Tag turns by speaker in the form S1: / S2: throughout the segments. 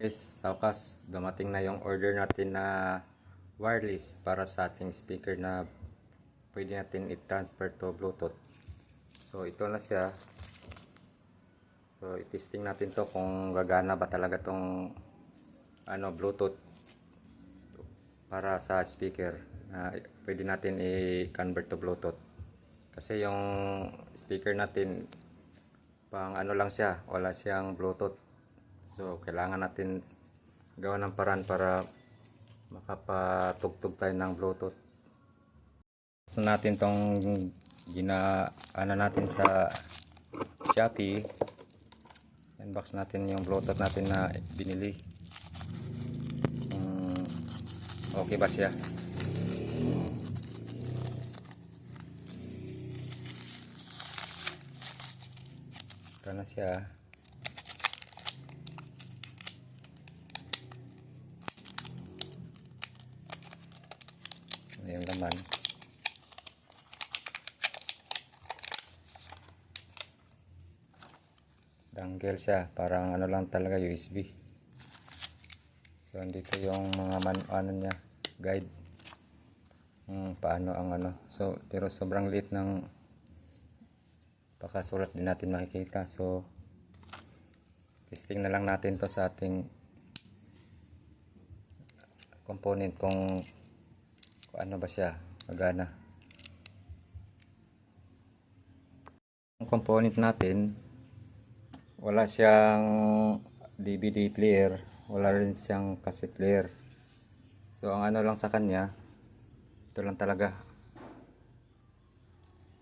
S1: Guys, sa wakas, dumating na yung order natin na wireless para sa ating speaker na pwede natin i-transfer to Bluetooth. So, ito na siya. So, i-testing natin to kung gagana ba talaga tong Bluetooth para sa speaker na pwede natin i-convert to Bluetooth. Kasi yung speaker natin pang lang siya, wala siyang Bluetooth. So, kailangan natin gawa ng paraan para makapatugtog tayo ng Bluetooth. Gusto natin tong natin sa Shopee. Unbox natin yung Bluetooth natin na binili. Okay ba siya? Ito na siya. Yung laman, dangle siya, parang lang talaga, USB. So andito yung mga niya, guide paano ang so pero sobrang liit ng pakasulat, din natin makikita. So testing na lang natin to sa ating component kung ano ba siya, magana. Ang component natin, wala siyang DVD player, wala rin siyang cassette player. So ang lang sa kanya, ito lang talaga,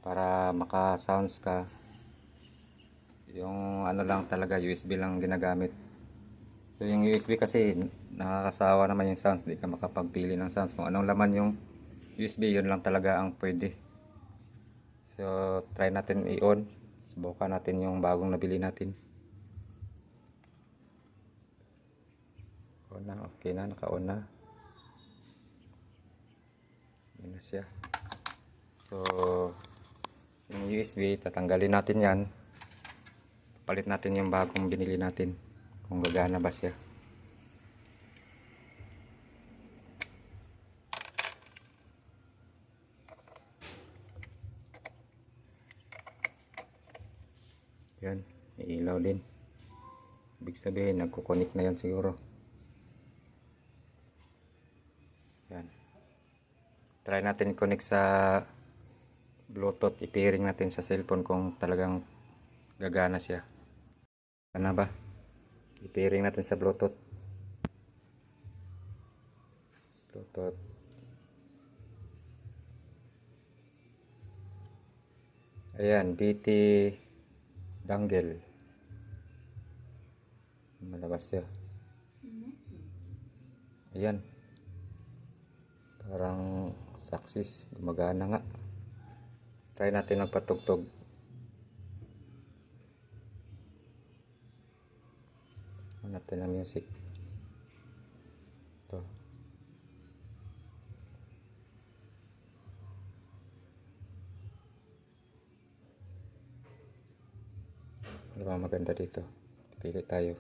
S1: para maka sounds ka, yung lang talaga, USB lang ginagamit. So yung USB kasi nakakasawa naman yung sounds, di ka makapagpili ng sounds kung anong laman yung USB, yun lang talaga ang pwede. So try natin i-on, subukan natin yung bagong nabili natin. On na, okay na, naka-on na. Yun na siya. So yung USB, tatanggalin natin yan, palit natin yung bagong binili natin kung gagana ba siya. Yan, ilaw din. Ibig sabihin, nagkukonik na yan siguro. Yan. Try natin i-connect sa Bluetooth. I-pairing natin sa cellphone kung talagang gagana siya. Ano ba? I-pairing natin sa Bluetooth. Ayan, BT dangle. Malabas siya. Ayan. Parang success. Gumagana nga. Try natin magpatugtog. Natin ang music. Ito. Ano ba maganda dito? Pili tayo.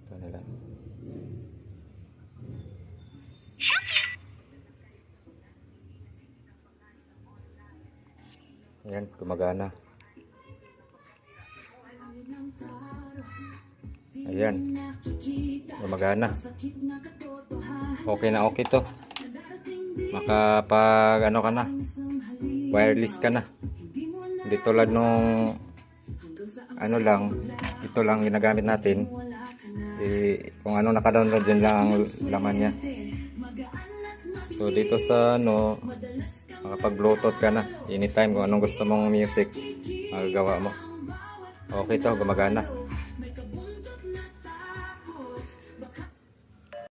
S1: Ito na lang. Ayan, gumagana. Ayan, gumagana. Okay na okay to. Makapag ka na, wireless ka na. Hindi tulad nung lang, ito lang ginagamit natin. Kung naka-download, yun lang ang laman niya. So dito sa makapag Bluetooth ka na anytime kung anong gusto mong music magagawa mo. Okay to, gumagana.